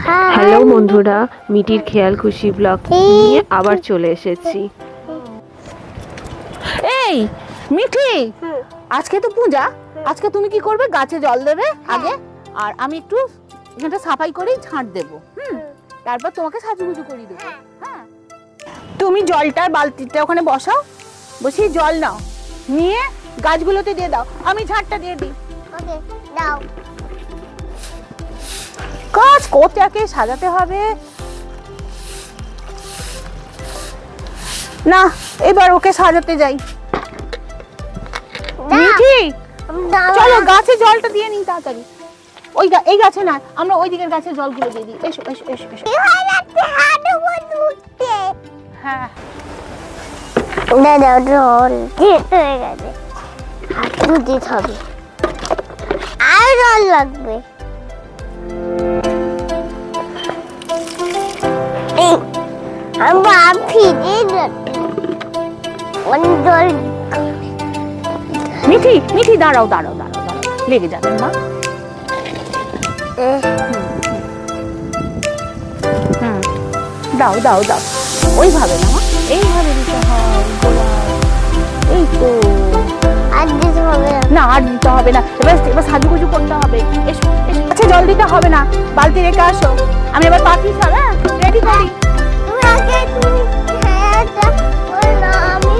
Hello বন্ধুরা, মিটির খেয়াল খুশি ব্লগ নিয়ে আবার চলে এসেছি। এই মিঠি, আজকে তো পূজা, আজকে তুমি কি করবে? গাছে জল দেবে আগে, আর আমি একটু এখানটা সাফাই করেই ঝাঁট দেবো। তারপর তোমাকে সাজুগুজু করিয়ে দেবো। হ্যাঁ, তুমি জলটার বালতিটা ওখানে বসাও, বসিয়ে জল নাও, নিয়ে গাছগুলোতে দিয়ে দাও, আমি ঝাঁটটা দিয়ে দিই। ওকে দাও। গাছ কোথাকে সাজাতে হবে না, এবার ওকে সাজাতে যাই। মিঠি চলো গাছে জলটা দিয়ে নিই তাড়াতাড়ি। এই গাছে না, আমরা ওই দিকের গাছে জলগুলো দিয়ে দিই। এসো এসো এসো এসো। হ্যাঁ দাদা জল দিতে হয়ে গেছে, হাত ধুতে হবে, আর জল লাগবে। আমার ফিরে জল। মিঠি মিঠি দাঁড়াও দাঁড়াও দাঁড়াও দাঁড়াও, লেগে যাবে মা। দাও দাও দাও, ওইভাবে না মা, এইভাবে দিতে হয় গোলাপ। এই তো, আর দিতে হবে না আর দিতে হবে না। এবার সাজুগুজু করতে হবে। এসো এসো। আচ্ছা জল দিতে হবে না, বালতি রেখে আসো, আমি এবার পাখি সব রেডি করি। তুমি আগে তুমি না, আমি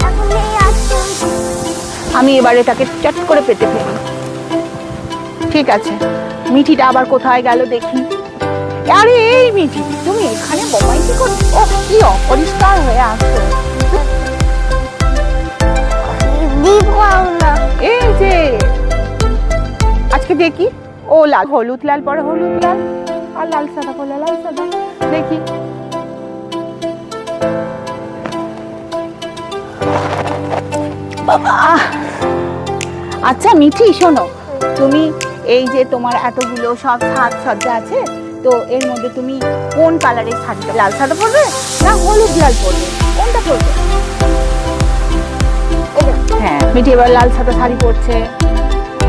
এখন এই আসছি। আমি এবার এটাকে চট করে পেতে ফেলি। ঠিক আছে, মিঠিটা আবার কোথায় গেল দেখি। আরে এই মিঠি, তুমি এখানে বমাইছি করছো? ও কি অপরিষ্কার হয়ে আসছো। এই যে আজকে দেখি, ও লাল হলুদ লাল পরে হলুদ লাল, আর লাল সাদা পরে লাল সাদা। দেখি বাবা। আচ্ছা মিঠি শোনো, তুমি এই যে তোমার এতগুলো সব সাজসজ্জা আছে, তো এর মধ্যে তুমি কোন কালারের শাড়িটা, লাল সাদা পরবে না হলুদ লাল পরবে, কোনটা পরবে? হ্যাঁ, মিঠি এবার লাল সাদা শাড়ি পরছে।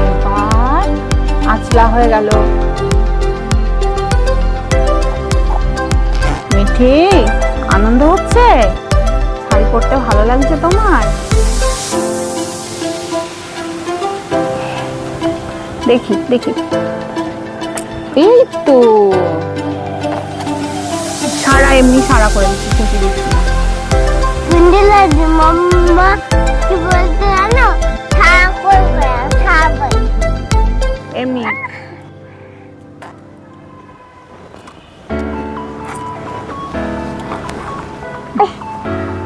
এবার আঁচলা হয়ে গেল। মিঠি আনন্দ হচ্ছে? শাড়ি পরতে ভালো লাগছে তোমার? দেখি দেখি, এই তো সারা এমনি সারা করে দিচ্ছি। মাম্মা কি বলতে জানো? ঠাকুর ঠাকুর এমনি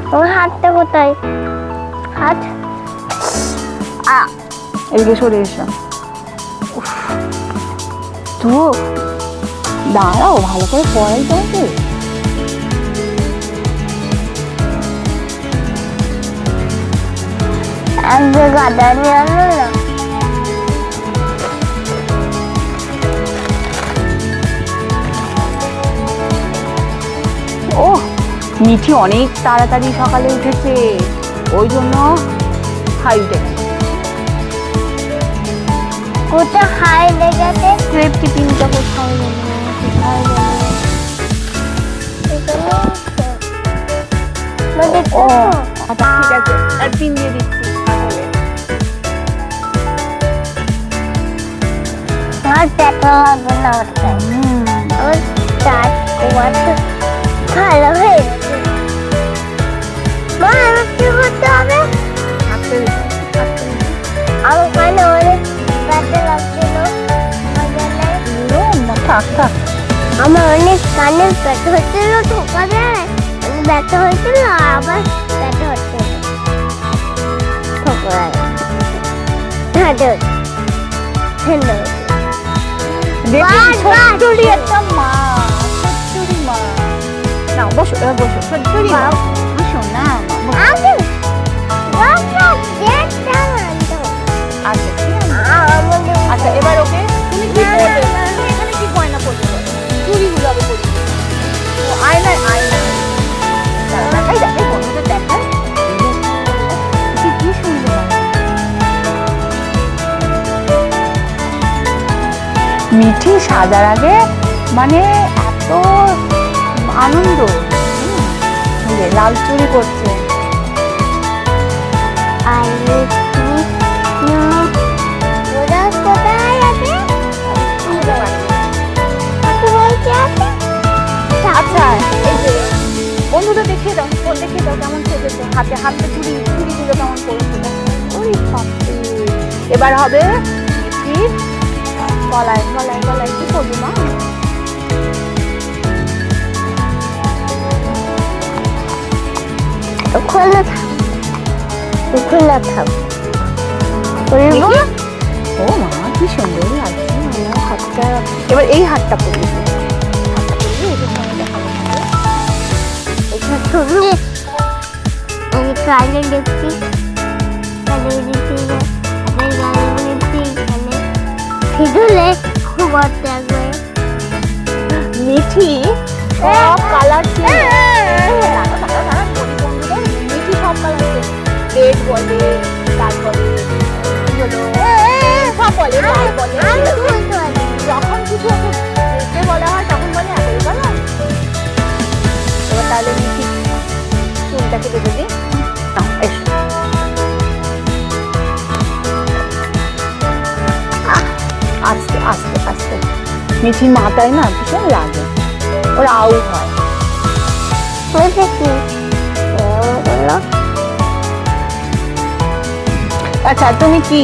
তোমার হাতটা কোথায়? হাত এদিকে সরে এসো। তো দাঁড়াও, ভালো করে পড়াই তোমাকে। একবার গাদা নিয়ে আনো না। ও মিঠি অনেক তাড়াতাড়ি সকালে উঠেছে, ওই জন্য হাই উঠে গেছে। কোথায় হাই লেগেছে? স্লেপ টিফিনটা কোথায় গেল? কোথায় গেল? ও আচ্ছা ঠিক আছে, আর পিন দিয়ে দিচ্ছি। আর দেখা হবে না ওটা। আমার চার কুমারটা ভালো হয়ে গেছে। মা আমার কি করতে হবে? আমার কানে অনেক ব্যথা লাগছিল। থাক থাক, আমার অনেক কানে ব্যথা হচ্ছিল, ঠোকা দেয় ব্যথা হয়েছিল, আবার ব্যথা হচ্ছিল, ঠোকা ছোট্টুরি একটা মা, ছোট্টুরি মা। না বসো, এবার বসো, ছোট্টুরি মা। বসো না আচ্ছা, এবার ওকে তুমি কি পরবে? তুমি এখানে কি গয়না পরবে? চুড়িগুলো আগে পরিয়ে দিই। ও আয়নায় আয়না দেখাই, দেখাই বন্ধুদের দেখাই। কি সুন্দর মিঠি সাজার আগে মানে কত আনন্দ। এই যে লাল চুড়ি করছে। আর ওরা কোথায় আছে? আচ্ছা এই যে বন্ধুদের দেখিয়ে দাও, দেখিয়ে দাও কেমন সেজেছে, হাতে হাতে চুড়িগুলো কেমন পড়েছে। ওই বাপরে। এবার হবে মিঠির গলায় গলায় গলায় কি করবো মা? খোলা থাক, খোলা থাক। ও মা কি সুন্দর লাগছে আমার হাতটা। এবার এই হাতটা পরিয়ে দিই। আমি কাজে দেখছি, ভিজলে খুব থাকবে। মিঠি সব কালার মিঠি সব কালার রেড বলে, তারপরে সব বলে, লাল বলে। যখন কিছু ওকে দেখতে বলা হয় তখন বলে একই কালার। এবার তাহলে মিঠি চুলটাকে বেঁধে দিই। এসো আস্তে আস্তে আস্তে। মিঠির মাথায় না ভীষণ লাগে, ওর আউট হয়। আচ্ছা তুমি কি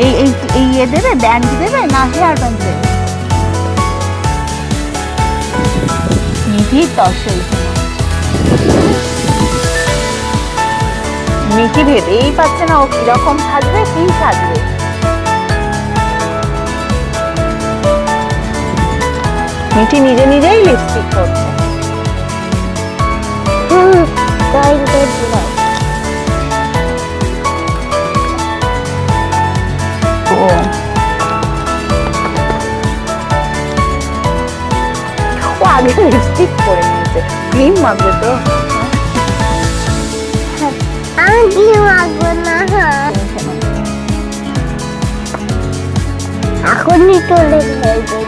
এই এই এই ইয়ে দেবে, ব্যান্ড দেবে না হেয়ার ব্যান্ড দেবে? মিঠির তসই মিঠি ভেবেই পাচ্ছে না ও কিরকম সাজবে, কি সাজবে। মিঠি নিজে নিজেই লিপস্টিক করছে। ও আগে লিপস্টিক করে নিয়েছে, ক্রিম মাখবে তো। আমি কি মাখবো না, এখনই চলে যাবে।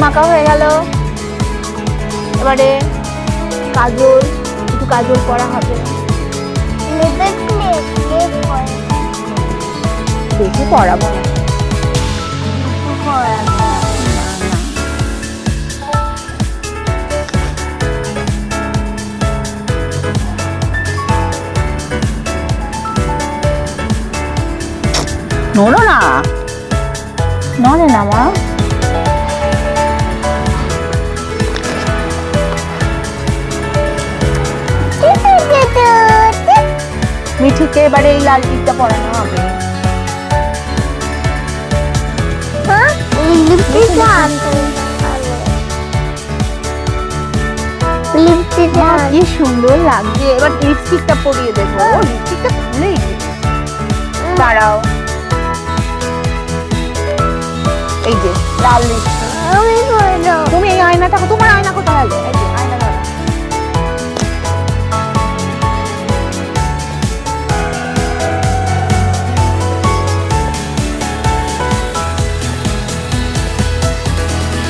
মাখা হয়ে গেল। এবারে কাজল, একটু কাজল করা হবে। বেশি পড়াবো না। নড়ো না, নড়ে না মা। মিঠিকে এবারে এই লাল টিপটা পরানো হবে। কি সুন্দর লাগছে। এবার লিপস্টিকটা পরিয়ে দেবো। লিপস্টিকটা খুলেই দাঁড়াও। এই যে লাল লিপস্টিক। তুমি এই আয়নাটা, তোমার আয়না কোথায় হলো? এই যে আয়না ধরো।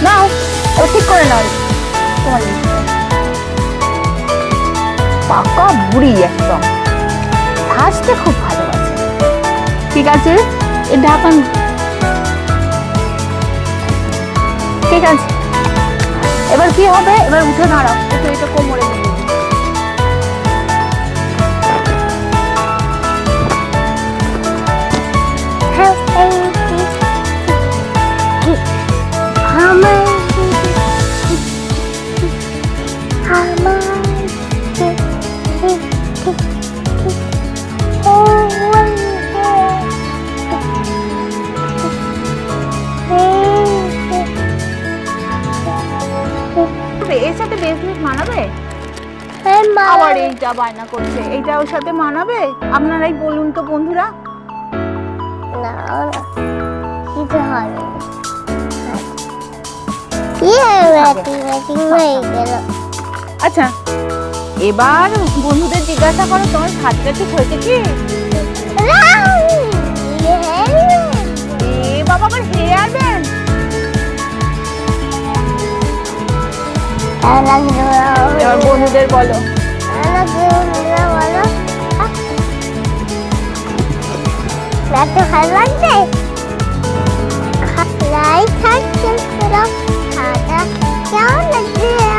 নাও ও ঠিক করে নাও তোমার পাকা বুড়ি একদম, হাসতে খুব ভালোবাসে। ঠিক আছে এ ঢাকান, ঠিক আছে। এবার কি হবে? এবার উঠে দাঁড়াও, একটু এটা কোমরে নিয়ে এর সাথে বেসলেট মানাবে? আবার এইটা বায়না করছে, এইটা ওর সাথে মানাবে? আপনারাই বলুন তো বন্ধুরা। আচ্ছা এবার বন্ধুদের জিজ্ঞাসা করো তোমার সাজটা ঠিক হয়েছে কি? এবার বন্ধুদের বলো। বলো এত ভালো লাগছে। লাইট থাকছে কেমন লাগছে?